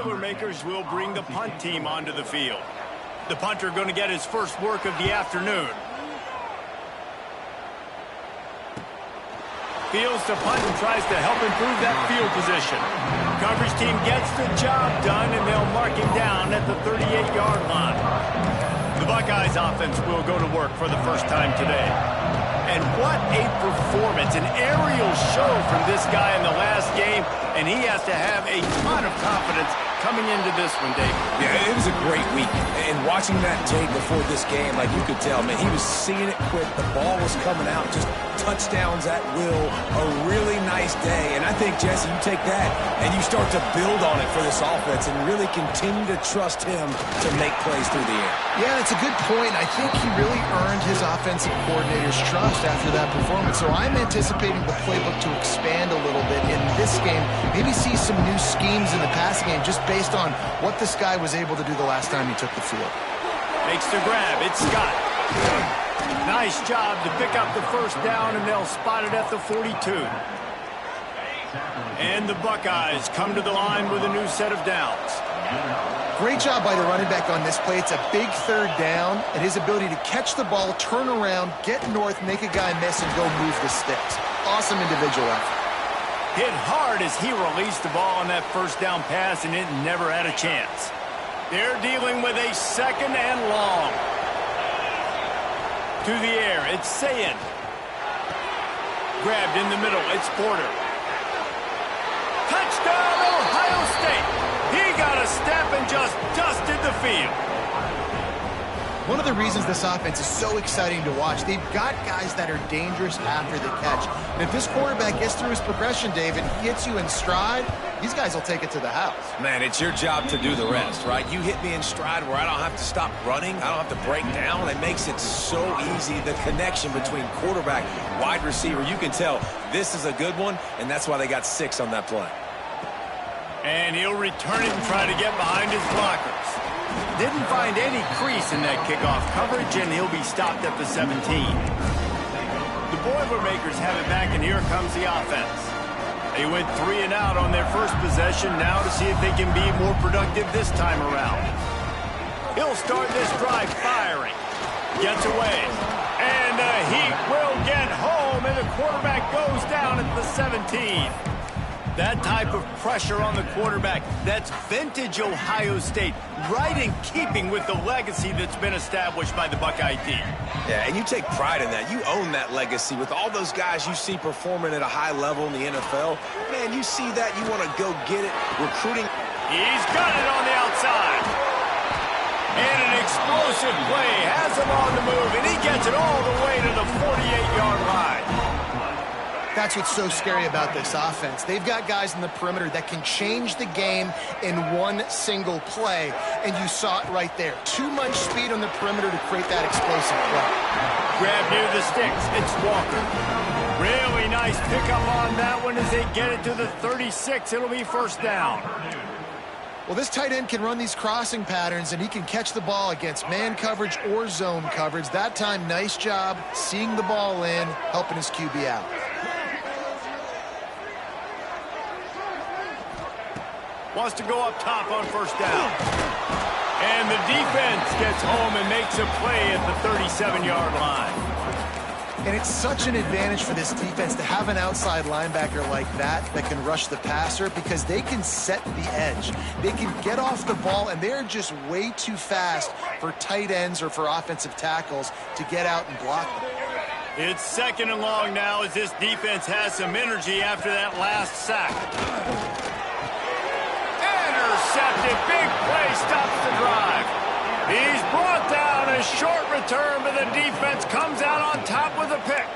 Boilermakers will bring the punt team onto the field. The punter going to get his first work of the afternoon. Fields to punt and tries to help improve that field position. Coverage team gets the job done, and they'll mark him down at the 38-yard line. The Buckeyes offense will go to work for the first time today. And what a performance, an aerial show from this guy in the last game, and he has to have a ton of confidence coming into this one, Dave. Yeah, it was a great week. And watching that tape before this game, like you could tell, man, he was seeing it quick. The ball was coming out, just touchdowns at will. A really nice day. And I think, Jesse, you take that and you start to build on it for this offense and really continue to trust him to make plays through the air. Yeah, it's a good point. I think he really earned his offensive coordinator's trust after that performance. So I'm anticipating the playbook to expand a little bit in this game. Maybe see some new schemes in the passing game just based on what this guy was able to do the last time he took the field. Makes the grab. It's Scott. Nice job to pick up the first down, and they'll spot it at the 42. And the Buckeyes come to the line with a new set of downs. Great job by the running back on this play. It's a big third down, and his ability to catch the ball, turn around, get north, make a guy miss, and go move the sticks. Awesome individual effort. Hit hard as he released the ball on that first down pass, and it never had a chance. They're dealing with a second and long. To the air, it's Sayin. Grabbed in the middle, it's Porter. Touchdown, Ohio State. He got a step and just dusted the field. One of the reasons this offense is so exciting to watch, they've got guys that are dangerous after the catch. And if this quarterback gets through his progression, David, he hits you in stride, these guys will take it to the house. Man, it's your job to do the rest, right? You hit me in stride where I don't have to stop running. I don't have to break down. It makes it so easy, the connection between quarterback, wide receiver. You can tell this is a good one, and that's why they got 6 on that play. And he'll return it and try to get behind his blockers. Didn't find any crease in that kickoff coverage, and he'll be stopped at the 17. The Boilermakers have it back, and here comes the offense. They went 3 and out on their first possession, now to see if they can be more productive this time around. He'll start this drive firing. Gets away. And the Heat will get home, and the quarterback goes down at the 17. That type of pressure on the quarterback, that's vintage Ohio State, right in keeping with the legacy that's been established by the Buckeye team. Yeah, and you take pride in that. You own that legacy with all those guys you see performing at a high level in the NFL. Man, you see that, you want to go get it. Recruiting. He's got it on the outside. And an explosive play has him on the move, and he gets it all the way to the 48-yard line. That's what's so scary about this offense. They've got guys in the perimeter that can change the game in one single play, and you saw it right there. Too much speed on the perimeter to create that explosive play. Grab near the sticks. It's Walker. Really nice pickup on that one as they get it to the 36. It'll be first down. Well, this tight end can run these crossing patterns, and he can catch the ball against man coverage or zone coverage. That time, nice job seeing the ball in, helping his QB out. Wants to go up top on first down. And the defense gets home and makes a play at the 37-yard line. And it's such an advantage for this defense to have an outside linebacker like that can rush the passer because they can set the edge. They can get off the ball, and they're just way too fast for tight ends or for offensive tackles to get out and block them. It's second and long now as this defense has some energy after that last sack. Intercepted. Big play stops the drive. He's brought down, a short return, but the defense comes out on top with a pick.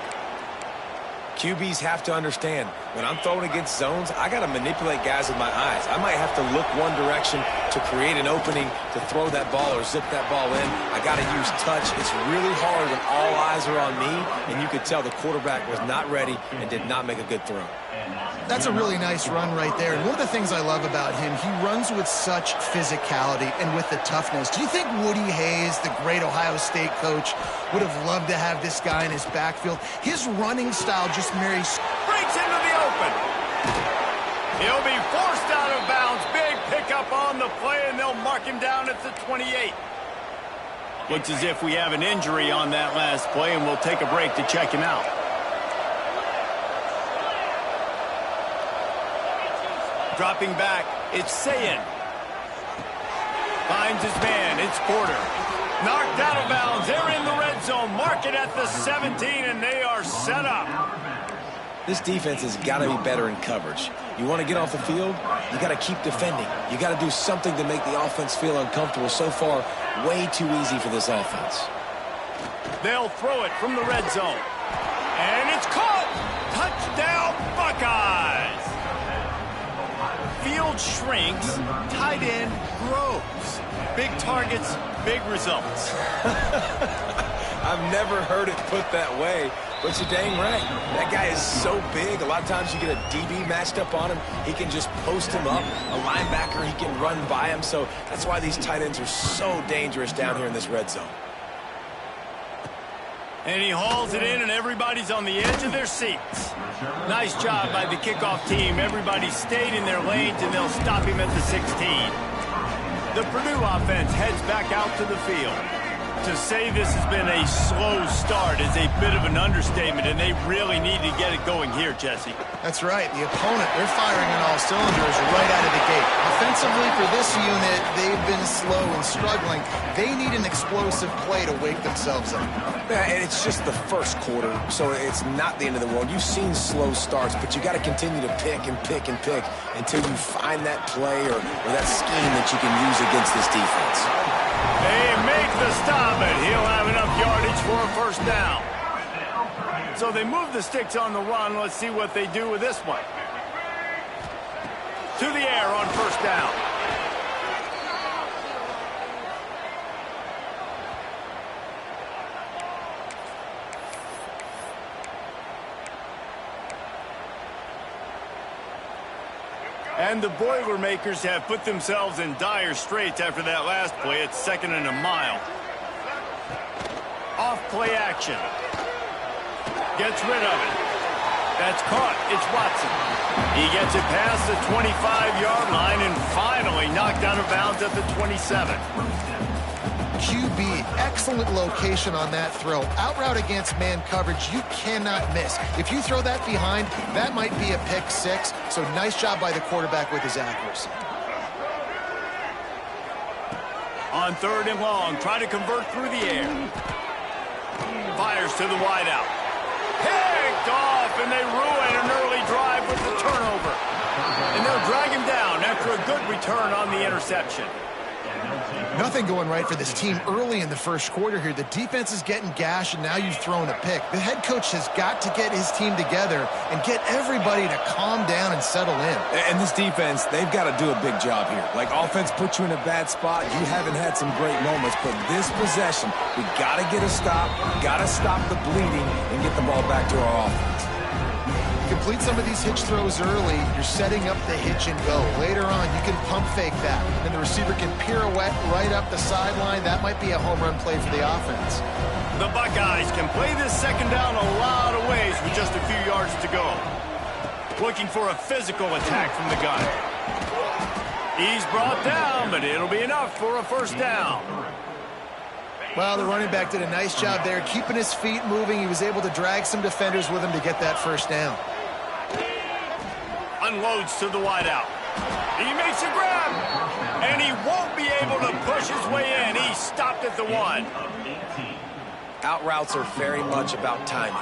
QBs have to understand, when I'm throwing against zones, I got to manipulate guys with my eyes. I might have to look one direction to create an opening to throw that ball or zip that ball in. I got to use touch. It's really hard when all eyes are on me, and you could tell the quarterback was not ready and did not make a good throw. That's a really nice run right there. And one of the things I love about him, he runs with such physicality and with the toughness. Do you think Woody Hayes, the great Ohio State coach, would have loved to have this guy in his backfield? His running style just marries. Breaks into the open. He'll be forced out of bounds. Big pickup up on the play, and they'll mark him down at the 28. Looks as if we have an injury on that last play, and we'll take a break to check him out. Dropping back, it's Sayin. Finds his man, it's Porter. Knocked out of bounds, they're in the red zone. Mark it at the 17, and they are set up. This defense has got to be better in coverage. You want to get off the field, you got to keep defending. You got to do something to make the offense feel uncomfortable. So far, way too easy for this offense. They'll throw it from the red zone. And it's caught! Touchdown, Buckeyes! Field shrinks, tight end grows. Big targets, big results. I've never heard it put that way, but you're dang right. That guy is so big. A lot of times you get a DB matched up on him. He can just post him up. A linebacker, he can run by him. So that's why these tight ends are so dangerous down here in this red zone. And he hauls it in, and everybody's on the edge of their seats. Nice job by the kickoff team. Everybody stayed in their lanes, and they'll stop him at the 16. The Purdue offense heads back out to the field. To say this has been a slow start is a bit of an understatement, and they really need to get it going here, Jesse. That's right. The opponent, they're firing on all cylinders right out of the gate. Offensively, for this unit, they've been slow and struggling. They need an explosive play to wake themselves up. Yeah, and it's just the first quarter, so it's not the end of the world. You've seen slow starts, but you got to continue to pick and pick and pick until you find that play or that scheme that you can use against this defense. They make the stop, and he'll have enough yardage for a first down. So they move the sticks on the run. Let's see what they do with this one. To the air on first down. And the Boilermakers have put themselves in dire straits after that last play. It's 2nd and a mile. Off play action. Gets rid of it. That's caught. It's Watson. He gets it past the 25-yard line and finally knocked out of bounds at the 27. QB, excellent location on that throw. Out route against man coverage, you cannot miss. If you throw that behind, that might be a pick six. So nice job by the quarterback with his accuracy. On 3rd and long, try to convert through the air. Fires to the wideout. Picked off, and they ruin an early drive with the turnover. And they'll drag him down after a good return on the interception. Nothing going right for this team early in the first quarter here. The defense is getting gashed, and now you've thrown a pick. The head coach has got to get his team together and get everybody to calm down and settle in. And this defense, they've got to do a big job here. Like, offense put you in a bad spot. You haven't had some great moments, but this possession, we got to get a stop, got to stop the bleeding, and get the ball back to our offense. Complete some of these hitch throws early, you're setting up the hitch and go. Later on, you can pump fake that, and the receiver can pirouette right up the sideline. That might be a home run play for the offense. The Buckeyes can play this 2nd down a lot of ways with just a few yards to go. Looking for a physical attack from the gun. He's brought down, but it'll be enough for a first down. Well, the running back did a nice job there, keeping his feet moving. He was able to drag some defenders with him to get that first down. Unloads to the wideout. He makes a grab, and he won't be able to push his way in. He stopped at the 1. Out routes are very much about timing.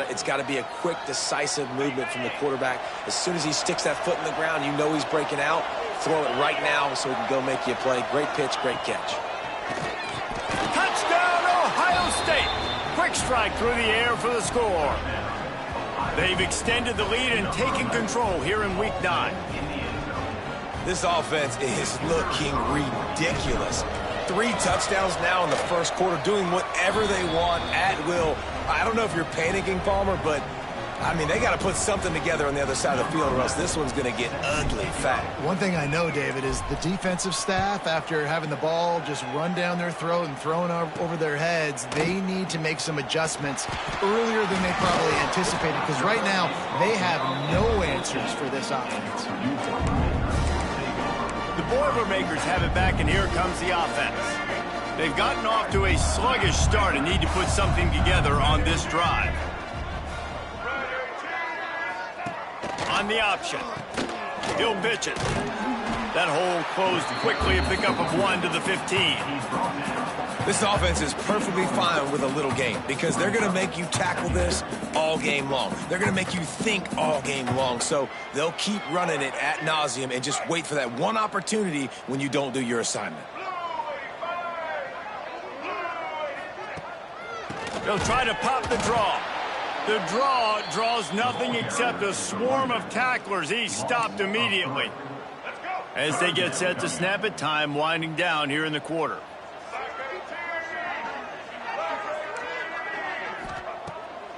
It's got to be a quick, decisive movement from the quarterback. As soon as he sticks that foot in the ground, you know he's breaking out. Throw it right now so he can go make you a play. Great pitch, great catch. Touchdown, Ohio State. Quick strike through the air for the score. They've extended the lead and taken control here in Week 9. This offense is looking ridiculous. 3 touchdowns now in the first quarter, doing whatever they want at will. I don't know if you're panicking, Palmer, but, I mean, they got to put something together on the other side of the field or else this one's going to get ugly fast. One thing I know, David, is the defensive staff, after having the ball just run down their throat and thrown over their heads, they need to make some adjustments earlier than they probably anticipated, because right now they have no answers for this offense. The Boilermakers have it back, and here comes the offense. They've gotten off to a sluggish start and need to put something together on this drive. On the option. He'll pitch it. That hole closed quickly, a pickup of 1 to the 15. This offense is perfectly fine with a little game because they're going to make you tackle this all game long. They're going to make you think all game long. So they'll keep running it ad nauseum and just wait for that one opportunity when you don't do your assignment. They'll try to pop the draw. The draw draws nothing except a swarm of tacklers. He's stopped immediately. As they get set to snap it, time winding down here in the quarter.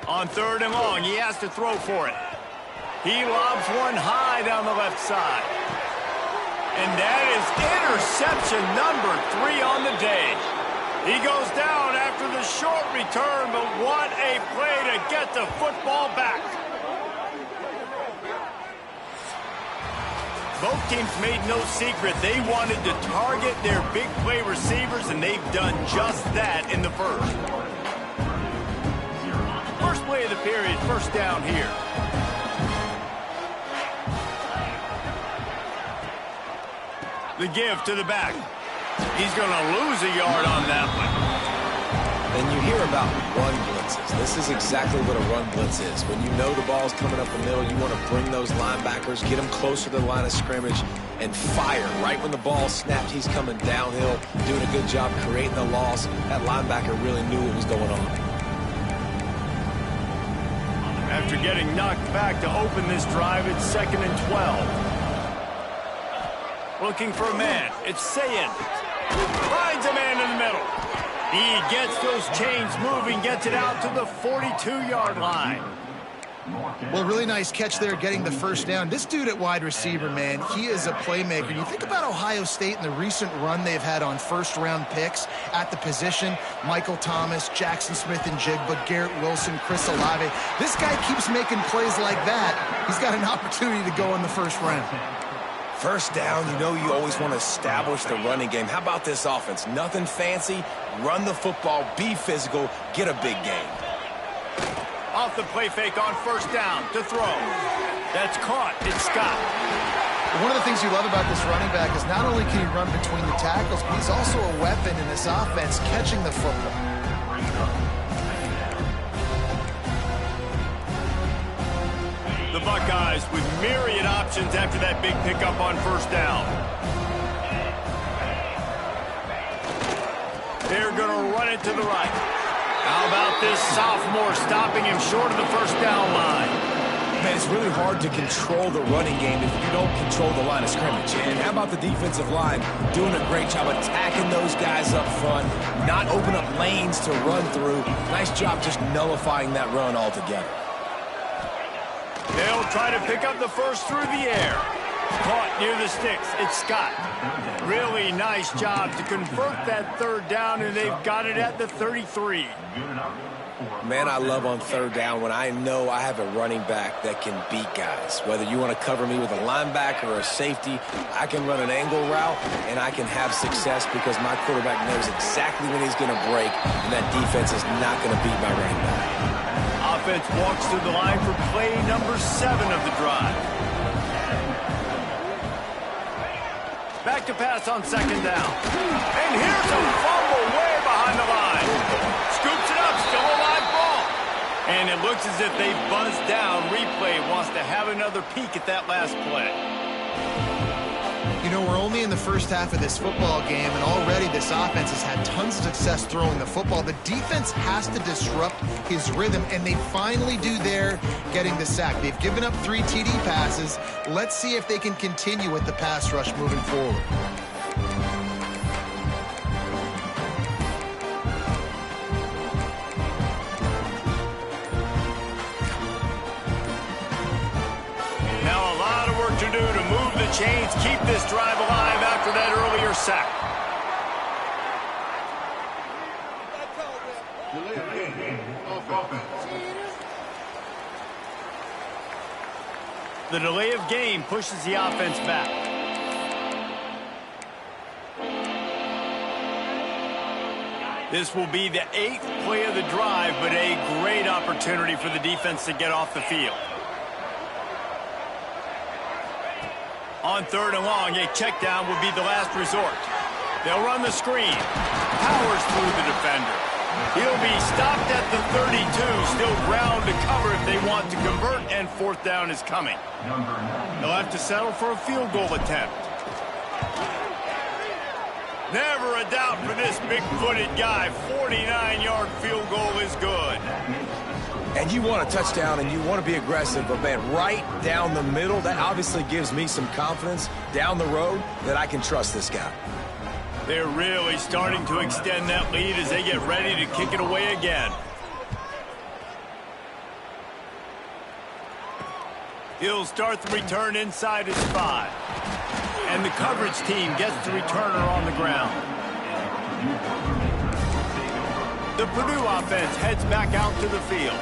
On 3rd and long, he has to throw for it. He lobs one high down the left side. And that is interception number 3 on the day. He goes down after the short return, but what a play to get the football back. Both teams made no secret they wanted to target their big play receivers, and they've done just that in the first. First play of the period, first down here. The give to the back. He's going to lose a yard on that one. And you hear about run blitzes. This is exactly what a run blitz is. When you know the ball's coming up the middle, you want to bring those linebackers, get them closer to the line of scrimmage, and fire. Right when the ball snapped, he's coming downhill, doing a good job creating the loss. That linebacker really knew what was going on. After getting knocked back to open this drive, it's 2nd and 12. Looking for a man. It's Sayin. Finds a man in the middle. He gets those chains moving, gets it out to the 42-yard line. Well, really nice catch there, getting the first down. This dude at wide receiver, man, he is a playmaker. You think about Ohio State and the recent run they've had on first-round picks at the position. Michael Thomas, Jackson Smith and Jigba, Garrett Wilson, Chris Olave. This guy keeps making plays like that. He's got an opportunity to go in the first round. First down, you know you always want to establish the running game. How about this offense? Nothing fancy. Run the football, be physical, get a big game. Off the play fake on first down to throw. That's caught. It's Scott. One of the things you love about this running back is not only can he run between the tackles, but he's also a weapon in this offense catching the football. The Buckeyes with myriad options after that big pickup on first down. They're going to run it to the right. How about this sophomore stopping him short of the first down line? Man, it's really hard to control the running game if you don't control the line of scrimmage. And how about the defensive line doing a great job attacking those guys up front, not open up lanes to run through. Nice job just nullifying that run altogether. They'll try to pick up the first through the air. Caught near the sticks. It's Scott. Really nice job to convert that third down, and they've got it at the 33. Man, I love on third down when I know I have a running back that can beat guys. Whether you want to cover me with a linebacker or a safety, I can run an angle route, and I can have success because my quarterback knows exactly when he's going to break, and that defense is not going to beat my running back. Offense walks through the line for play number 7 of the drive. Back to pass on second down. And here's a fumble way behind the line. Scoops it up, still a live ball. And it looks as if they've buzzed down. Replay wants to have another peek at that last play. You know, we're only in the first half of this football game, and already this offense has had tons of success throwing the football. The defense has to disrupt his rhythm, and they finally do there, getting the sack. They've given up 3 TD passes. Let's see if they can continue with the pass rush moving forward. Now a lot of work to do to move the chains, keep this drive alive after that earlier sack. The delay of game pushes the offense back. This will be the 8th play of the drive, but a great opportunity for the defense to get off the field. On 3rd and long, a check down would be the last resort. They'll run the screen. Powers through the defender. He'll be stopped at the 32. Still ground to cover if they want to convert, and 4th down is coming. They'll have to settle for a field goal attempt. Never a doubt for this big-footed guy. 49-yard field goal is good. And you want a touchdown and you want to be aggressive, but man, right down the middle, that obviously gives me some confidence down the road that I can trust this guy. They're really starting to extend that lead as they get ready to kick it away again. He'll start the return inside his 5. And the coverage team gets the returner on the ground. The Purdue offense heads back out to the field.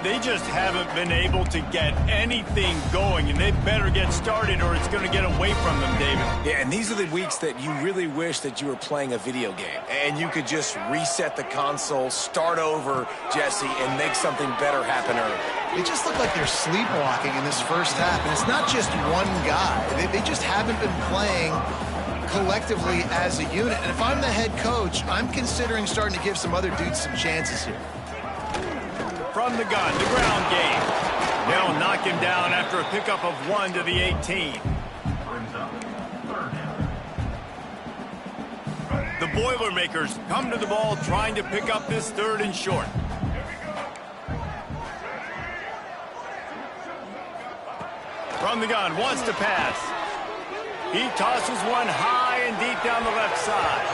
They just haven't been able to get anything going, and they better get started or it's going to get away from them, David. Yeah, and these are the weeks that you really wish that you were playing a video game and you could just reset the console, start over, Jesse, and make something better happen early. They just look like they're sleepwalking in this first half, and it's not just one guy. They just haven't been playing collectively as a unit. And if I'm the head coach, I'm considering starting to give some other does some chances here. From the gun, the ground game. They'll knock him down after a pickup of 1 to the 18. The Boilermakers come to the ball trying to pick up this 3rd and short. From the gun, wants to pass. He tosses one high and deep down the left side.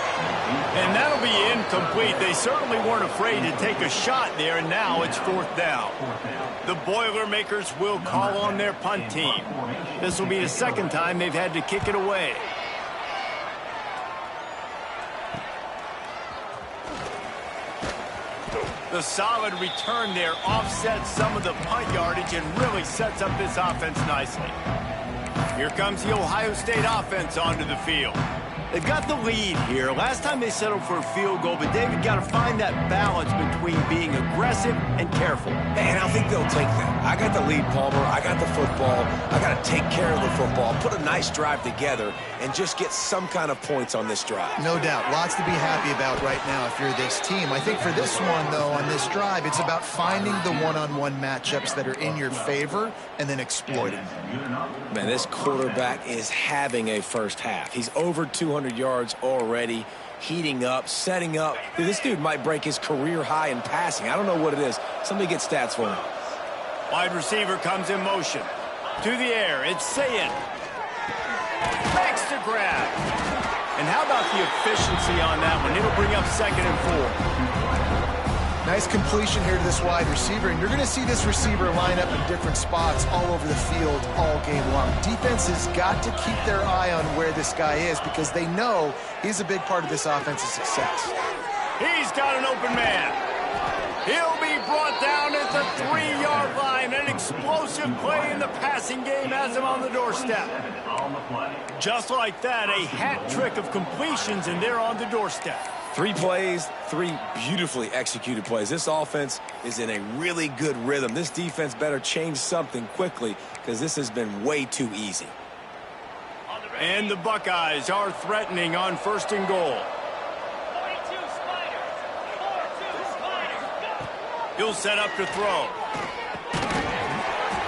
And that'll be incomplete. They certainly weren't afraid to take a shot there, and now it's 4th down. The Boilermakers will call on their punt team. This will be the 2nd time they've had to kick it away. The solid return there offsets some of the punt yardage and really sets up this offense nicely. Here comes the Ohio State offense onto the field. They've got the lead here. Last time they settled for a field goal, but David got to find that balance between being aggressive and careful. And I think they'll take that. I got the lead, Palmer. I got the football. I got to take care of the football, put a nice drive together, and just get some kind of points on this drive. No doubt. Lots to be happy about right now if you're this team. I think for this one, though, on this drive, it's about finding the one-on-one matchups that are in your favor and then exploiting them. Man, this quarterback is having a first half. He's over 200 yards already, heating up, setting up. Dude, this dude might break his career high in passing. I don't know what it is. Somebody get stats for him. Wide receiver comes in motion. To the air, it's Sayin. Makes the grab. And how about the efficiency on that one? It'll bring up 2nd and 4. Nice completion here to this wide receiver, and you're going to see this receiver line up in different spots all over the field all game long. Defense has got to keep their eye on where this guy is because they know he's a big part of this offense's success. He's got an open man. He'll be brought down at the 3-yard line. An explosive play in the passing game has him on the doorstep. Just like that, a hat trick of completions, and they're on the doorstep. 3 plays, 3 beautifully executed plays. This offense is in a really good rhythm. This defense better change something quickly because this has been way too easy. And the Buckeyes are threatening on 1st and goal. He'll set up to throw.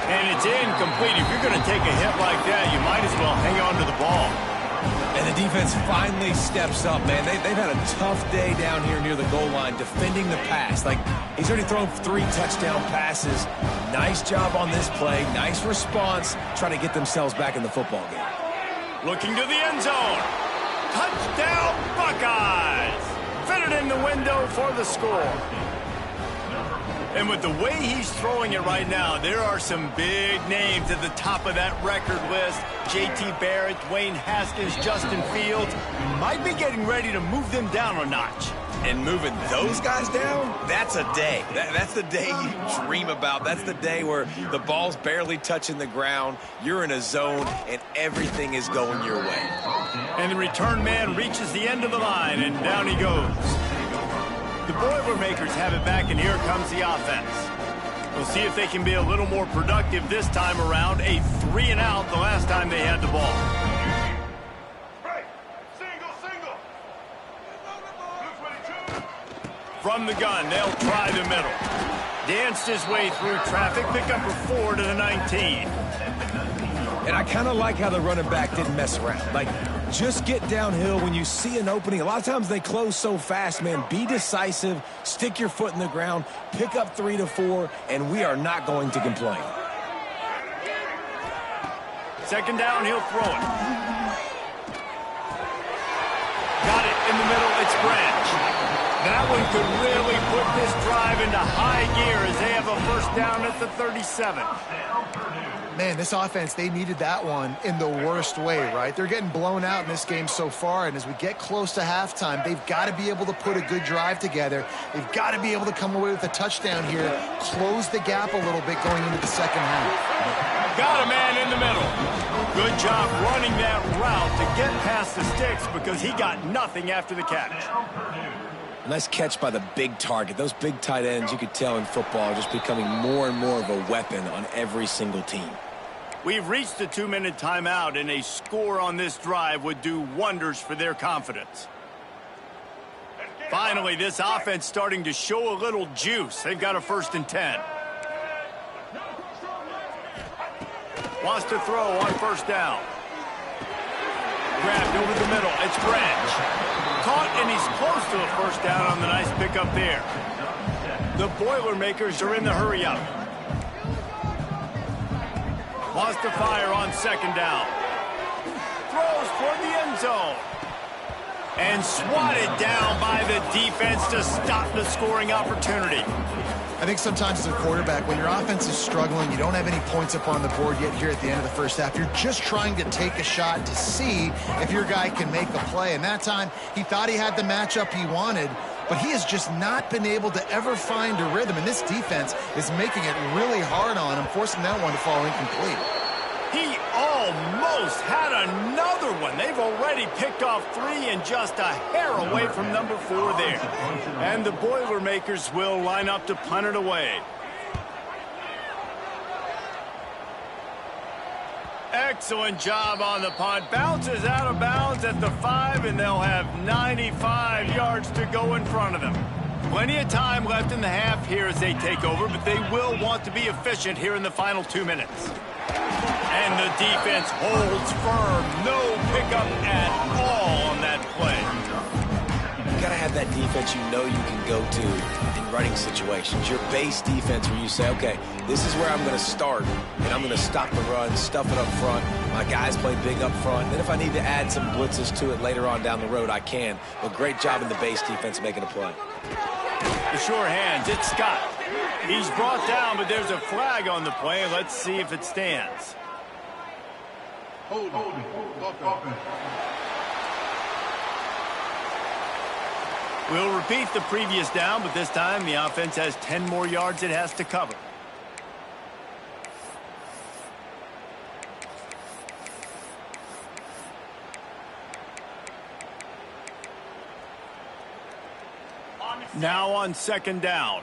And it's incomplete. If you're going to take a hit like that, you might as well hang on to the ball. And the defense finally steps up, man. They've had a tough day down here near the goal line defending the pass. Like, he's already thrown 3 touchdown passes. Nice job on this play. Nice response, trying to get themselves back in the football game. Looking to the end zone. Touchdown, Buckeyes! Fitted in the window for the score. And with the way he's throwing it right now, there are some big names at the top of that record list. J.T. Barrett, Dwayne Haskins, Justin Fields. Might be getting ready to move them down a notch. And moving those guys down, that's a day. That's the day you dream about. That's the day where the ball's barely touching the ground, you're in a zone, and everything is going your way. And the return man reaches the end of the line, and down he goes. The Boilermakers have it back, and here comes the offense. We'll see if they can be a little more productive this time around. A 3 and out the last time they had the ball. From the gun, they'll try the middle. Danced his way through traffic, pick up a 4 to the 19. And I kind of like how the running back didn't mess around. Like, just get downhill when you see an opening. A lot of times they close so fast, man. Be decisive, stick your foot in the ground, pick up 3 to 4, and we are not going to complain. Second down, he'll throw it. Got it in the middle, it's Branch. That one could really put this drive into high gear as they have a first down at the 37. Man, this offense, they needed that one in the worst way, right? They're getting blown out in this game so far, and as we get close to halftime, they've got to be able to put a good drive together. They've got to be able to come away with a touchdown here, close the gap a little bit going into the second half. Got a man in the middle. Good job running that route to get past the sticks because he got nothing after the catch. Nice catch by the big target. Those big tight ends, you could tell in football, are just becoming more and more of a weapon on every single team. We've reached the 2-minute timeout, and a score on this drive would do wonders for their confidence. Finally, this offense starting to show a little juice. They've got a 1st and 10. Wants to throw on 1st down. Grabbed over the middle. It's Branch. Caught, and he's close to a 1st down on the nice pickup there. The Boilermakers are in the hurry-up. Wants to fire on 2nd down. Throws toward the end zone. And swatted down by the defense to stop the scoring opportunity. I think sometimes as a quarterback, when your offense is struggling, you don't have any points up on the board yet here at the end of the first half. You're just trying to take a shot to see if your guy can make a play. And that time, he thought he had the matchup he wanted, but he has just not been able to ever find a rhythm. And this defense is making it really hard on him, forcing that one to fall incomplete. He almost had another one. They've already picked off 3 and just a hair away from number 4 there. And the Boilermakers will line up to punt it away. Excellent job on the punt. Bounces out of bounds at the 5, and they'll have 95 yards to go in front of them. Plenty of time left in the half here as they take over, but they will want to be efficient here in the final 2 minutes. And the defense holds firm. No pickup at all on that play. You got to have that defense you know you can go to in running situations. Your base defense where you say, okay, this is where I'm going to start, and I'm going to stop the run, stuff it up front. My guys play big up front. Then if I need to add some blitzes to it later on down the road, I can. But great job in the base defense making a play. The sure hands, it's Scott. He's brought down, but there's a flag on the play. Let's see if it stands. We'll repeat the previous down, but this time the offense has 10 more yards it has to cover. Now on 2nd down.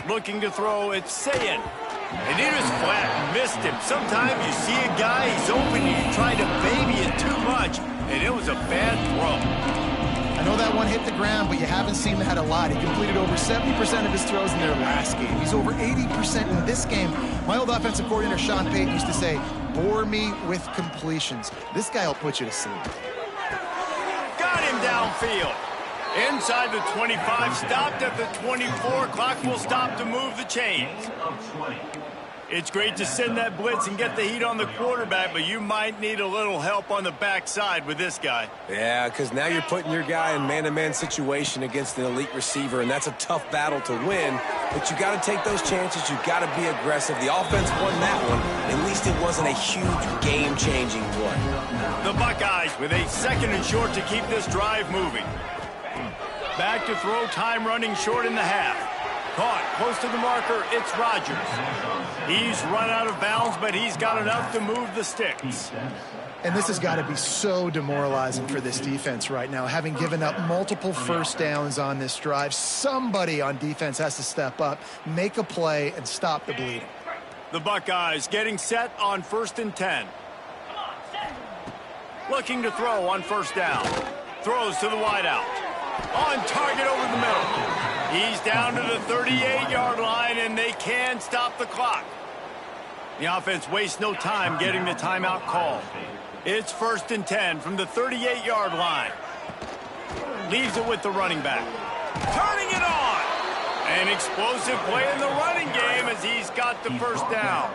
Looking to throw, it's Sayin. And he just flat missed him. Sometimes you see a guy, he's open, and you try to baby it too much, and it was a bad throw. I know that one hit the ground, but you haven't seen that a lot. He completed over 70% of his throws in their last game. He's over 80% in this game. My old offensive coordinator, Sean Payton, used to say, bore me with completions. This guy will put you to sleep. Got him downfield. Inside the 25, stopped at the 24. Clock will stop to move the chains. It's great to send that blitz and get the heat on the quarterback, but you might need a little help on the backside with this guy. Yeah, because now you're putting your guy in man-to-man situation against an elite receiver, and that's a tough battle to win. But you got to take those chances. You got to be aggressive. The offense won that one. At least it wasn't a huge game-changing play. The Buckeyes with a 2nd and short to keep this drive moving. Back to throw, time running short in the half. Caught close to the marker, it's Rodgers. He's run out of bounds, but he's got enough to move the sticks. And this has got to be so demoralizing for this defense right now. Having given up multiple first downs on this drive, somebody on defense has to step up, make a play, and stop the bleeding. The Buckeyes getting set on 1st and 10. Looking to throw on 1st down. Throws to the wideout. On target over the middle. He's down to the 38-yard line, and they can stop the clock. The offense wastes no time getting the timeout call. It's 1st and 10 from the 38-yard line. Leaves it with the running back. Turning it on. An explosive play in the running game as he's got the 1st down.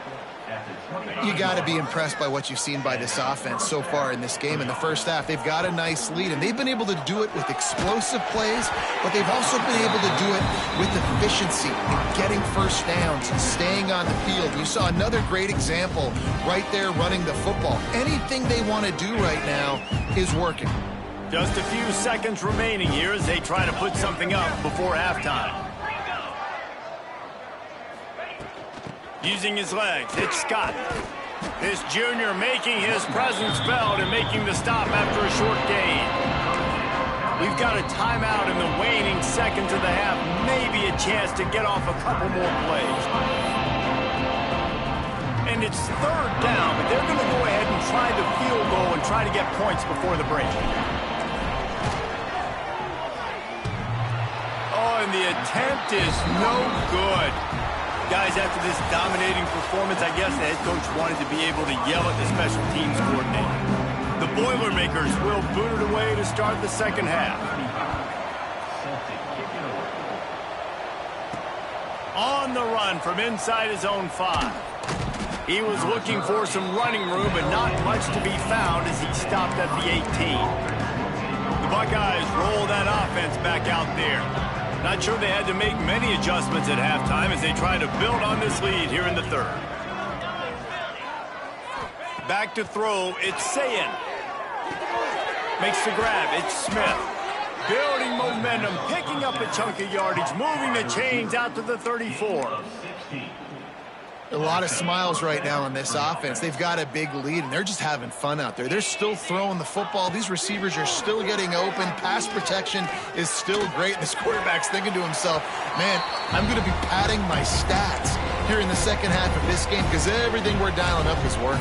You got to be impressed by what you've seen by this offense so far in this game. In the first half, they've got a nice lead, and they've been able to do it with explosive plays, but they've also been able to do it with efficiency and getting first downs and staying on the field. You saw another great example right there running the football. Anything they want to do right now is working. Just a few seconds remaining here as they try to put something up before halftime. Using his legs, it's Scott. This junior making his presence felt and making the stop after a short gain. We've got a timeout in the waning seconds of the half. Maybe a chance to get off a couple more plays. And it's 3rd down, but they're going to go ahead and try the field goal and try to get points before the break. Oh, and the attempt is no good. Guys, after this dominating performance, I guess the head coach wanted to be able to yell at the special teams coordinator. The Boilermakers will boot it away to start the 2nd half. On the run from inside his own 5. He was looking for some running room, but not much to be found as he stopped at the 18. The Buckeyes roll that offense back out there. Not sure they had to make many adjustments at halftime as they try to build on this lead here in the 3rd. Back to throw, it's Sayin. Makes the grab, it's Smith. Building momentum, picking up a chunk of yardage, moving the chains out to the 34. A lot of smiles right now on this offense. They've got a big lead, and they're just having fun out there. They're still throwing the football. These receivers are still getting open. Pass protection is still great. This quarterback's thinking to himself, man, I'm going to be padding my stats here in the 2nd half of this game because everything we're dialing up is working.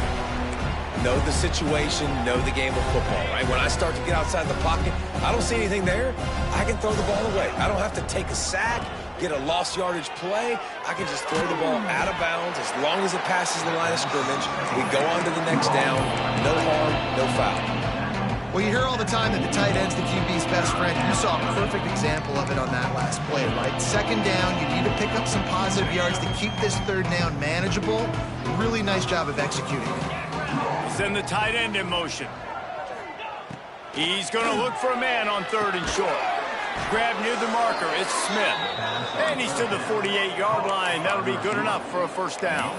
Know the situation, know the game of football, right? When I start to get outside the pocket, I don't see anything there. I can throw the ball away. I don't have to take a sack, get a lost yardage play. I can just throw the ball out of bounds as long as it passes the line of scrimmage. We go on to the next down. No harm, no foul. Well, you hear all the time that the tight end's the QB's best friend. You saw a perfect example of it on that last play, right? 2nd down, you need to pick up some positive yards to keep this 3rd down manageable. Really nice job of executing it. Send the tight end in motion. He's going to look for a man on 3rd and short. Grab near the marker, it's Smith. And he's to the 48-yard line. That'll be good enough for a 1st down.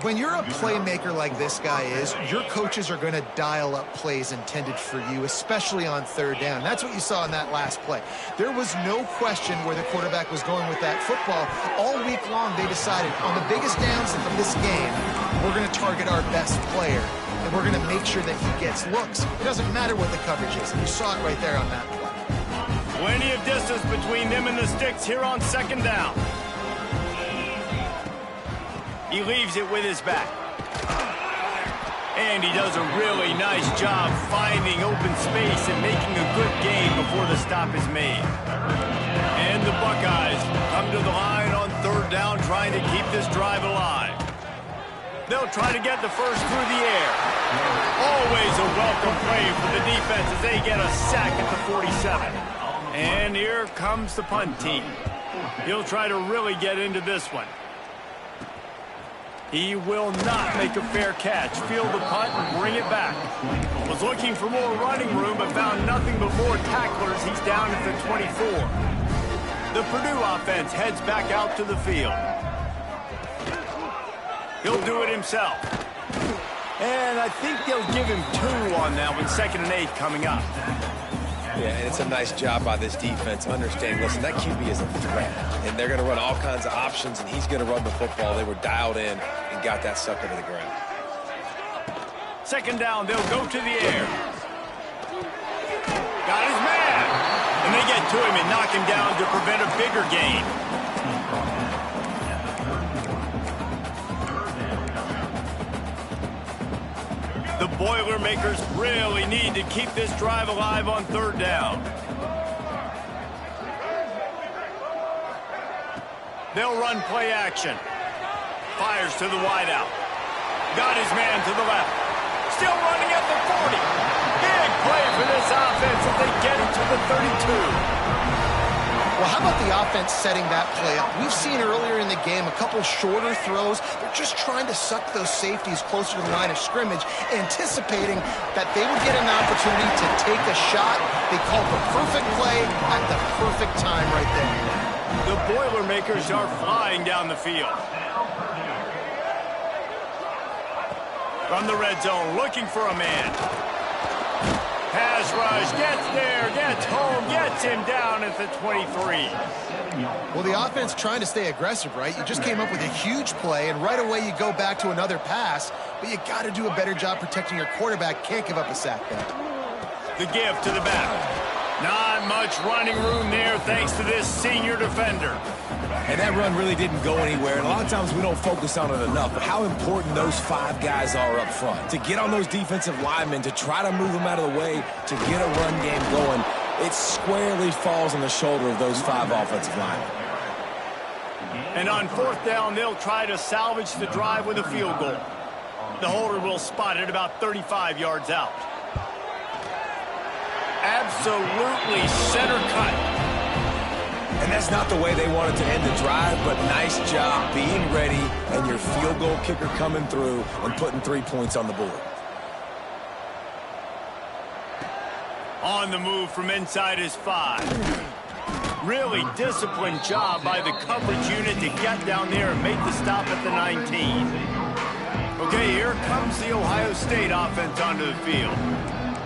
When you're a playmaker like this guy is, your coaches are going to dial up plays intended for you, especially on 3rd down. That's what you saw in that last play. There was no question where the quarterback was going with that football. All week long, they decided on the biggest downs of this game, we're going to target our best player, and we're going to make sure that he gets looks. It doesn't matter what the coverage is. You saw it right there on that play. Plenty of distance between them and the sticks here on 2nd down. He leaves it with his back. And he does a really nice job finding open space and making a good gain before the stop is made. And the Buckeyes come to the line on 3rd down, trying to keep this drive alive. They'll try to get the first through the air. Always a welcome play for the defense as they get a sack at the 47. And here comes the punt team. He'll try to really get into this one. He will not make a fair catch. Field the punt and bring it back. Was looking for more running room, but found nothing but more tacklers. He's down at the 24. The Purdue offense heads back out to the field. He'll do it himself. And I think they'll give him 2 on that one. 2nd and 8 coming up. Yeah, and it's a nice job by this defense understanding, listen, that QB is a threat, and they're going to run all kinds of options, and he's going to run the football. They were dialed in and got that sucker to the ground. Second down, they'll go to the air. Got his man. And they get to him and knock him down to prevent a bigger gain. The Boilermakers really need to keep this drive alive on third down. They'll run play action. Fires to the wideout. Got his man to the left. Still running at the 40. Big play for this offense as they get it to the 32. Well, how about the offense setting that play up? We've seen earlier in the game a couple shorter throws. They're just trying to suck those safeties closer to the line of scrimmage, anticipating that they would get an opportunity to take a shot. They called the perfect play at the perfect time right there. The Boilermakers are flying down the field. From the red zone, looking for a man. Pass rush, gets there, gets home, gets him down at the 23. Well, the offense trying to stay aggressive, right? You just came up with a huge play, and right away you go back to another pass, but you got to do a better job protecting your quarterback. Can't give up a sack there. The give to the back. Not much running room there thanks to this senior defender. And that run really didn't go anywhere. And a lot of times we don't focus on it enough, but how important those 5 guys are up front. To get on those defensive linemen, to try to move them out of the way, to get a run game going, it squarely falls on the shoulder of those 5 offensive linemen. And on fourth down, they'll try to salvage the drive with a field goal. The holder will spot it about 35 yards out. Absolutely center cut. And that's not the way they wanted to end the drive, but nice job being ready and your field goal kicker coming through and putting 3 points on the board. On the move from inside his 5. Really disciplined job by the coverage unit to get down there and make the stop at the 19. Okay, here comes the Ohio State offense onto the field.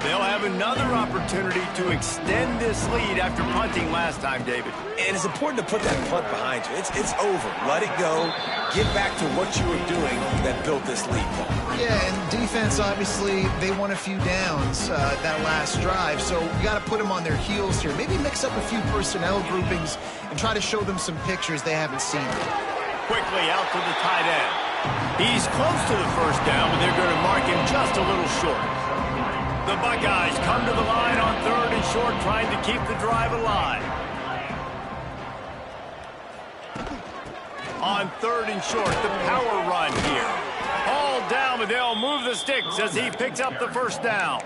They'll have another opportunity to extend this lead after punting last time, David. And it's important to put that punt behind you. It's over. Let it go. Get back to what you were doing that built this lead. Yeah, and defense, obviously, they won a few downs that last drive, so you got to put them on their heels here. Maybe mix up a few personnel groupings and try to show them some pictures they haven't seen. Quickly out to the tight end. He's close to the first down, but they're going to mark him just a little short. The Buckeyes come to the line on third and short, trying to keep the drive alive. On third and short, the power run here. Hauled down, but they'll move the sticks as he picks up the first down.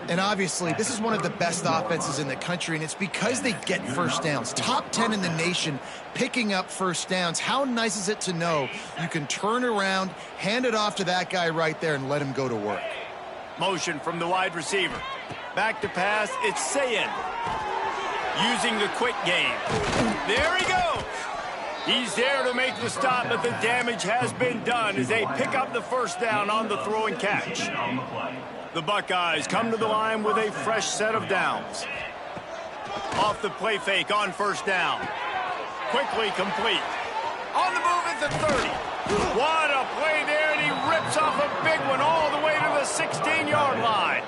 And obviously, this is one of the best offenses in the country, and it's because they get first downs. Top 10 in the nation picking up first downs. How nice is it to know you can turn around, hand it off to that guy right there, and let him go to work. Motion from the wide receiver. Back to pass, it's Sayin. Using the quick game. There he goes. He's there to make the stop, but the damage has been done as they pick up the first down on the throw and catch. The Buckeyes come to the line with a fresh set of downs. Off the play fake on first down. Quickly complete. On the move at the 30. What a play there, and he rips off a big one all the way to the 16-yard line.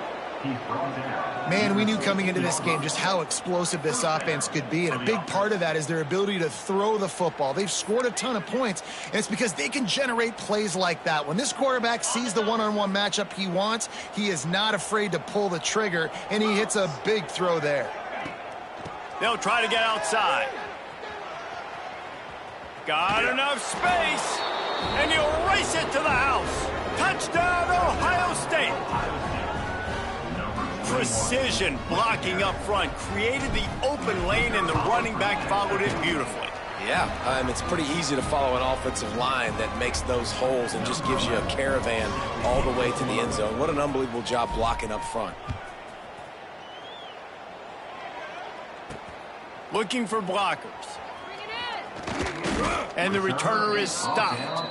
Man, we knew coming into this game just how explosive this offense could be, and a big part of that is their ability to throw the football. They've scored a ton of points, and it's because they can generate plays like that. When this quarterback sees the one-on-one matchup he wants, he is not afraid to pull the trigger, and he hits a big throw there. They'll try to get outside. Got enough space, and he'll race it to the house. Touchdown, Ohio State. Precision blocking up front created the open lane, and the running back followed it beautifully. Yeah, it's pretty easy to follow an offensive line that makes those holes and just gives you a caravan all the way to the end zone. What an unbelievable job blocking up front. Looking for blockers. And the returner is stopped.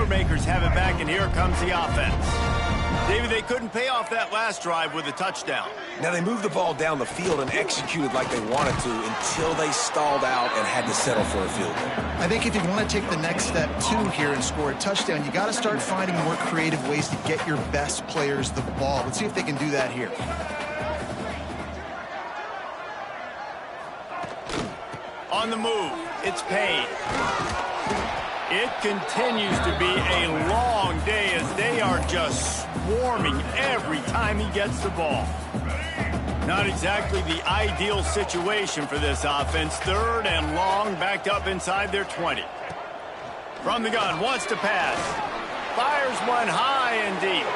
Boilermakers have it back, and here comes the offense. David, they couldn't pay off that last drive with a touchdown. Now, they moved the ball down the field and executed like they wanted to until they stalled out and had to settle for a field goal. I think if you want to take the next step, too, here and score a touchdown, you got to start finding more creative ways to get your best players the ball. Let's see if they can do that here. On the move, it's Payne. It continues to be a long day as they are just swarming every time he gets the ball. Not exactly the ideal situation for this offense. 3rd and long, backed up inside their 20. From the gun, wants to pass. Fires one high and deep.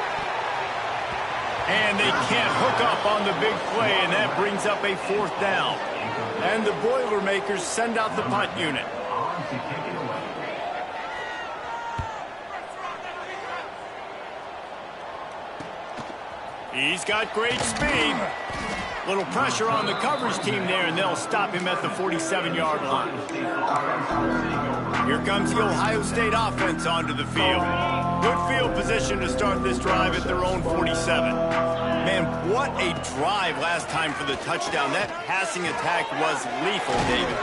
And they can't hook up on the big play, and that brings up a 4th down. And the Boilermakers send out the punt unit. He's got great speed. Little pressure on the coverage team there, and they'll stop him at the 47-yard line. Here comes the Ohio State offense onto the field. Good field position to start this drive at their own 47. Man, what a drive last time for the touchdown. That passing attack was lethal, David.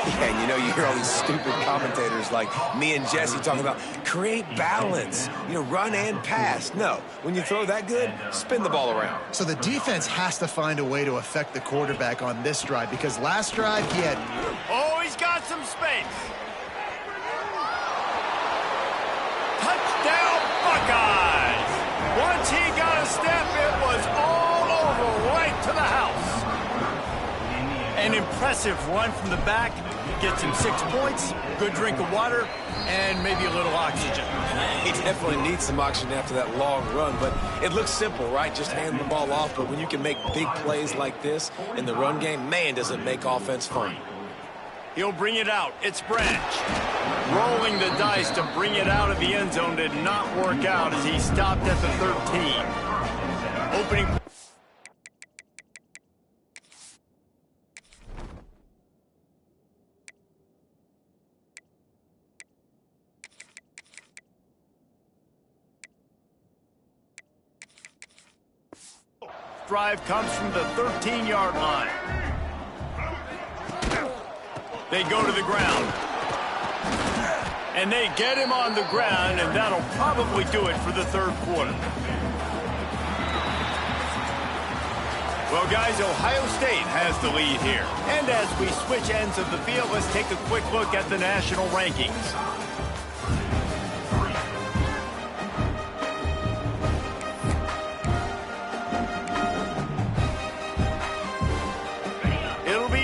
Yeah, and you know, you hear all these stupid commentators like me and Jesse talking about create balance, run and pass. No, when you throw that good, spin the ball around. So the defense has to find a way to affect the quarterback on this drive, because last drive he had... Oh, he's got some space. Touchdown, Buckeyes! Once he got a step, it was all over, right to the house. An impressive run from the back. Gets him 6 points, good drink of water, and maybe a little oxygen. He definitely needs some oxygen after that long run, but it looks simple, right? Just hand the ball off, but when you can make big plays like this in the run game, man, does it make offense fun. He'll bring it out. It's Branch. Rolling the dice to bring it out of the end zone did not work out as he stopped at the 13. Opening... drive comes from the 13-yard line. They go to the ground. And they get him on the ground, and that'll probably do it for the 3rd quarter. Well, guys, Ohio State has the lead here. And as we switch ends of the field, let's take a quick look at the national rankings.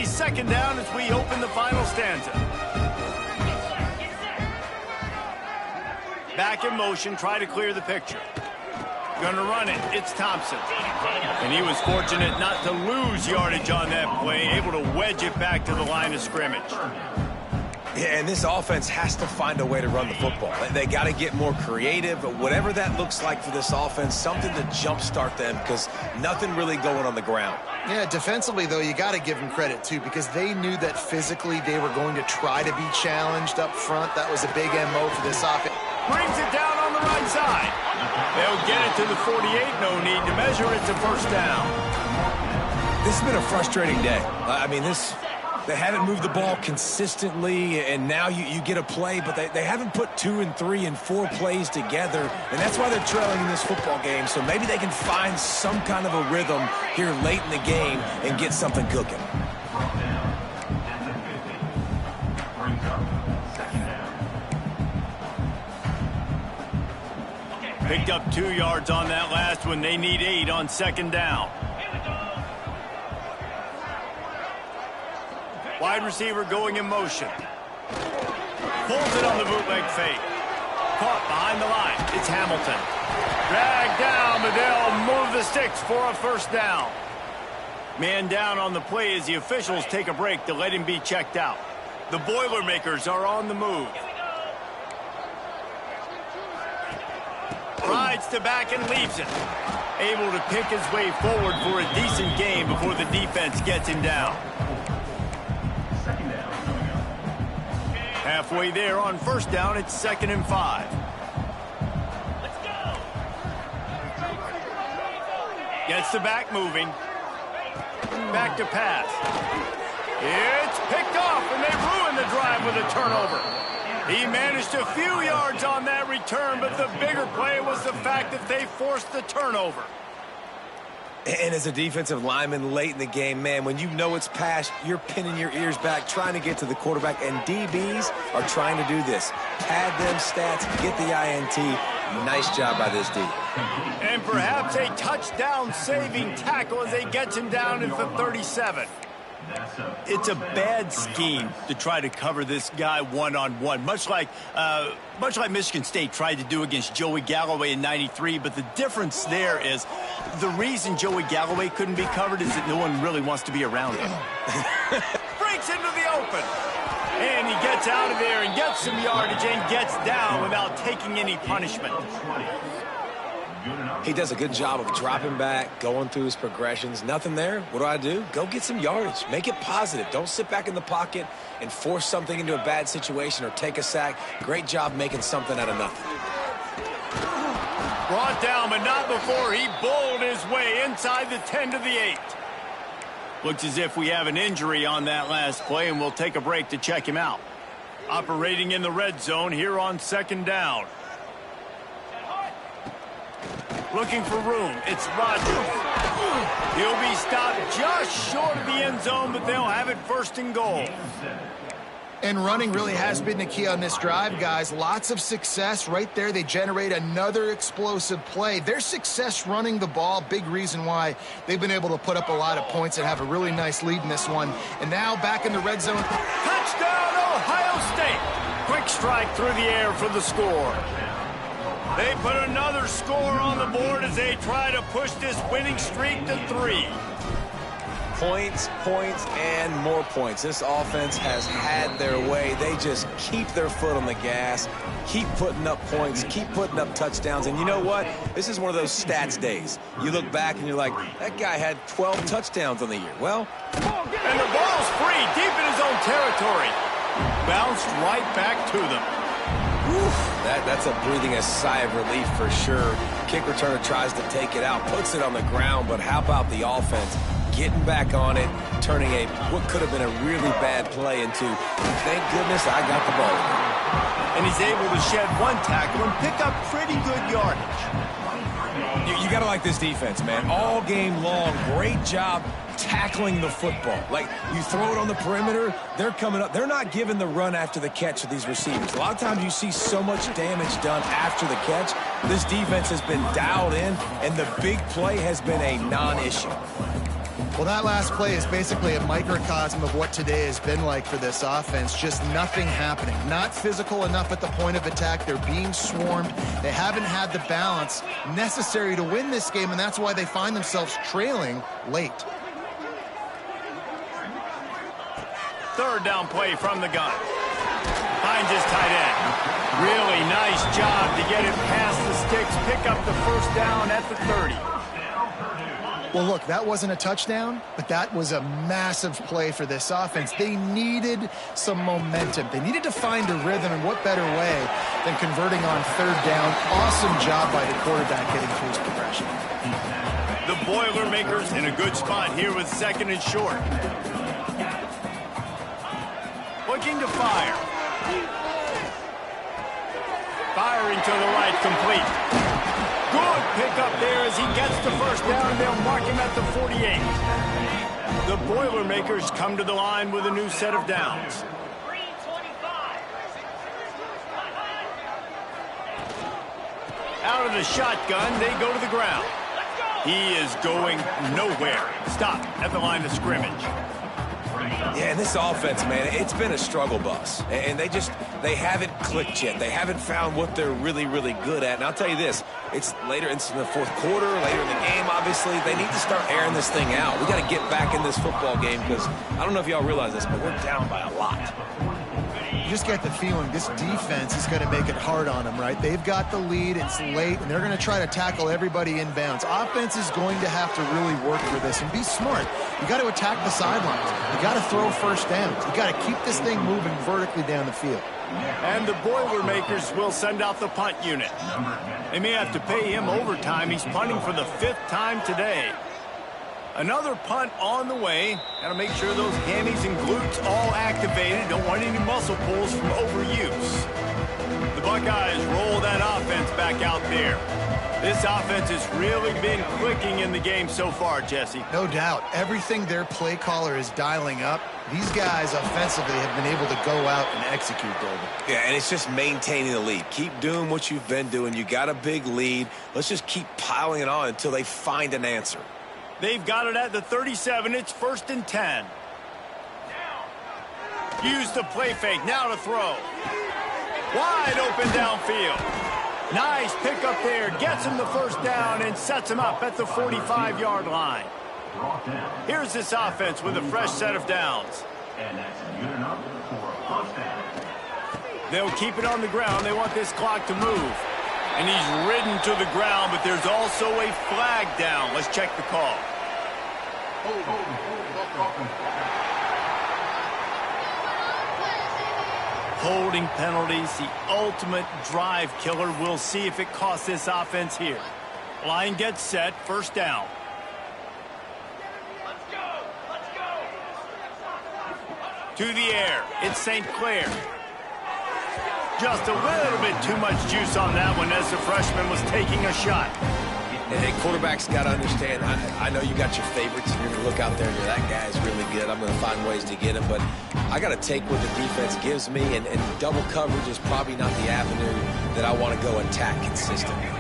Second down as we open the final stanza. Back in motion, try to clear the picture. Gonna run it, it's Thompson. And he was fortunate not to lose yardage on that play, able to wedge it back to the line of scrimmage. Yeah, and this offense has to find a way to run the football. They got to get more creative, but whatever that looks like for this offense, something to jumpstart them, because nothing really going on the ground. Yeah, defensively, though, you got to give them credit, too, because they knew that physically they were going to try to be challenged up front. That was a big MO for this offense. Brings it down on the right side. They'll get it to the 48. No need to measure it to 1st down. This has been a frustrating day. I mean, they haven't moved the ball consistently, and now you get a play, but they haven't put 2 and 3 and 4 plays together, and that's why they're trailing in this football game. So maybe they can find some kind of a rhythm here late in the game and get something cooking. Picked up 2 yards on that last one. They need 8 on 2nd down. Wide receiver going in motion. Pulls it on the bootleg fake. Caught behind the line. It's Hamilton. Dragged down, but they'll move the sticks for a 1st down. Man down on the play as the officials take a break to let him be checked out. The Boilermakers are on the move. Rides to back and leaves it. Able to pick his way forward for a decent game before the defense gets him down. Halfway there on 1st down, it's 2nd and 5. Gets the back moving. Back to pass. It's picked off, and they ruin the drive with a turnover. He managed a few yards on that return, but the bigger play was the fact that they forced the turnover. And as a defensive lineman late in the game, man, when you know it's pass, you're pinning your ears back, trying to get to the quarterback, and DBs are trying to do this. Pad them stats, get the INT. Nice job by this D. And perhaps a touchdown-saving tackle as they get him down at the 37. It's a bad scheme to try to cover this guy one-on-one, much like Michigan State tried to do against Joey Galloway in '93. But the difference there is the reason Joey Galloway couldn't be covered is that no one really wants to be around him. Breaks into the open. And he gets out of there and gets some yardage and gets down without taking any punishment. He does a good job of dropping back, going through his progressions. Nothing there. What do? Go get some yardage. Make it positive. Don't sit back in the pocket and force something into a bad situation or take a sack. Great job making something out of nothing. Brought down, but not before he bowled his way inside the 10 to the 8. Looks as if we have an injury on that last play, and we'll take a break to check him out. Operating in the red zone here on 2nd down. Looking for room. It's Rodgers. He'll be stopped just short of the end zone, but they'll have it 1st and goal. And running really has been the key on this drive, guys. Lots of success right there. They generate another explosive play. Their success running the ball, big reason why they've been able to put up a lot of points and have a really nice lead in this one. And now back in the red zone. Touchdown, Ohio State. Quick strike through the air for the score. They put another score on the board as they try to push this winning streak to 3. Points, points, and more points. This offense has had their way. They just keep their foot on the gas, keep putting up points, keep putting up touchdowns. And you know what? This is one of those stats days. You look back and you're like, that guy had 12 touchdowns on the year. Well, and the ball's free, deep in his own territory. Bounced right back to them. That's a breathing a sigh of relief for sure. Kick returner tries to take it out, puts it on the ground, but how about the offense getting back on it, turning what could have been a really bad play into, thank goodness I got the ball. And he's able to shed one tackle and pick up pretty good yardage. You got to like this defense, man. All game long, great job tackling the football. Like, you throw it on the perimeter, they're coming up. They're not giving the run after the catch to these receivers. A lot of times you see so much damage done after the catch. This defense has been dialed in, and the big play has been a non-issue. Well, that last play is basically a microcosm of what today has been like for this offense. Just nothing happening. Not physical enough at the point of attack. They're being swarmed. They haven't had the balance necessary to win this game, and that's why they find themselves trailing late. 3rd down play from the gun. Finds his tight end. Really nice job to get it past the sticks, pick up the 1st down at the 30. Well, look, that wasn't a touchdown, but that was a massive play for this offense. They needed some momentum. They needed to find a rhythm, and what better way than converting on 3rd down. Awesome job by the quarterback getting through his progression. The Boilermakers in a good spot here with 2nd and short. Looking to fire. Firing to the right, complete. Good pickup there as he gets the 1st down, and they'll mark him at the 48. The Boilermakers come to the line with a new set of downs. Out of the shotgun, they go to the ground. He is going nowhere. Stop at the line of scrimmage. Yeah, and this offense, man, it's been a struggle bus. And they haven't clicked yet. They haven't found what they're really, really good at. And I'll tell you this, it's later in the 4th quarter, later in the game, obviously. They need to start airing this thing out. We got to get back in this football game because I don't know if y'all realize this, but we're down by a lot. You just get the feeling this defense is going to make it hard on them, right? They've got the lead, it's late, and they're going to try to tackle everybody inbounds. Offense is going to have to really work for this and be smart. You got to attack the sidelines. You got to throw first downs. You got to keep this thing moving vertically down the field. And the Boilermakers will send out the punt unit. They may have to pay him overtime. He's punting for the 5th time today. Another punt on the way. Got to make sure those hammies and glutes all activated. Don't want any muscle pulls from overuse. The Buckeyes roll that offense back out there. This offense has really been clicking in the game so far, Jesse. No doubt. Everything their play caller is dialing up, these guys offensively have been able to go out and execute, David. Yeah, and it's just maintaining the lead. Keep doing what you've been doing. You got a big lead. Let's just keep piling it on until they find an answer. They've got it at the 37. It's 1st and 10. Use the play fake. Now to throw. Wide open downfield. Nice pick up there. Gets him the first down and sets him up at the 45-yard line. Here's this offense with a fresh set of downs. They'll keep it on the ground. They want this clock to move. And he's ridden to the ground, but there's also a flag down. Let's check the call. Holding penalties, the ultimate drive killer. We'll see if it costs this offense here. Line gets set, first down. To the air, it's St. Clair. Just a little bit too much juice on that one as the freshman was taking a shot. And quarterbacks got to understand, I know you got your favorites, and you're going to look out there and you're, that guy's really good. I'm going to find ways to get him, but I got to take what the defense gives me, and double coverage is probably not the avenue that I want to go attack consistently.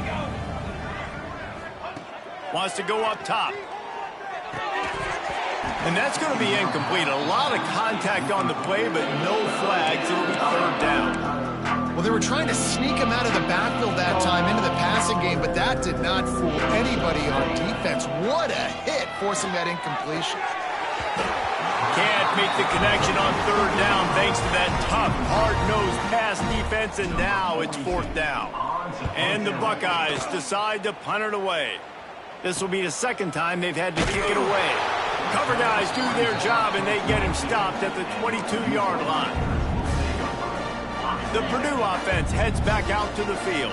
Wants to go up top. And that's going to be incomplete. A lot of contact on the play, but no flags. It'll be 3rd down. Well, they were trying to sneak him out of the backfield that time into the passing game, but that did not fool anybody on defense. What a hit, forcing that incompletion. Can't make the connection on 3rd down thanks to that tough, hard-nosed pass defense, and now it's 4th down. And the Buckeyes decide to punt it away. This will be the 2nd time they've had to kick it away. Cover guys do their job, and they get him stopped at the 22-yard line. The Purdue offense heads back out to the field.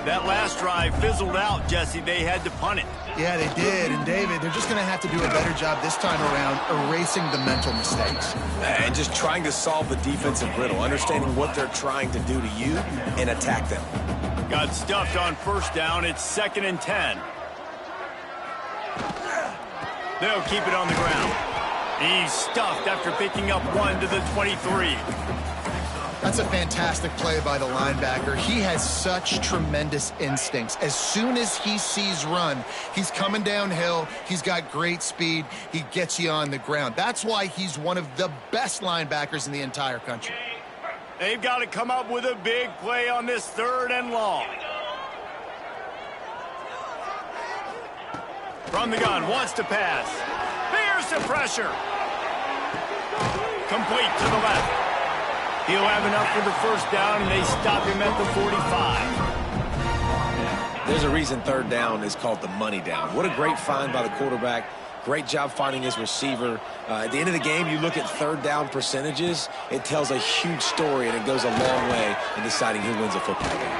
That last drive fizzled out, Jesse. They had to punt it. Yeah, they did. And, David, they're just going to have to do a better job this time around erasing the mental mistakes. And just trying to solve the defensive riddle, understanding what they're trying to do to you and attack them. Got stuffed on 1st down. It's 2nd and 10. They'll keep it on the ground. He's stuffed after picking up 1 to the 23. That's a fantastic play by the linebacker. He has such tremendous instincts. As soon as he sees run, he's coming downhill. He's got great speed. He gets you on the ground. That's why he's one of the best linebackers in the entire country. They've got to come up with a big play on this 3rd and long. From the gun, wants to pass. Fears the pressure. Complete to the left. He'll have enough for the 1st down, and they stop him at the 45. There's a reason 3rd down is called the money down. What a great find by the quarterback. Great job finding his receiver. At the end of the game, you look at 3rd down percentages. It tells a huge story, and it goes a long way in deciding who wins a football game.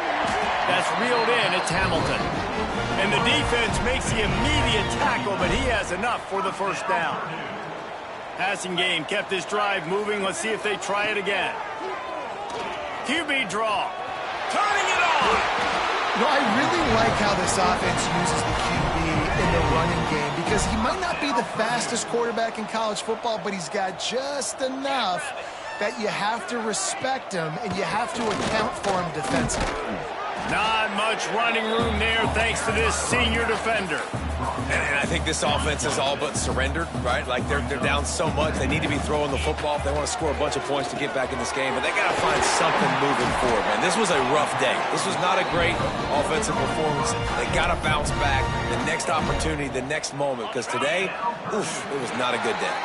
That's reeled in. It's Hamilton. And the defense makes the immediate tackle, but he has enough for the 1st down. Passing game kept this drive moving. Let's see if they try it again. QB draw. Turning it on. You know, I really like how this offense uses the QB in the running game because he might not be the fastest quarterback in college football, but he's got just enough that you have to respect him and you have to account for him defensively. Not much running room there thanks to this senior defender. And I think this offense is all but surrendered, right? Like they're down so much. They need to be throwing the football if they want to score a bunch of points to get back in this game. But they got to find something moving forward, man. This was a rough day. This was not a great offensive performance. They got to bounce back the next opportunity, the next moment. Because today, oof, it was not a good day.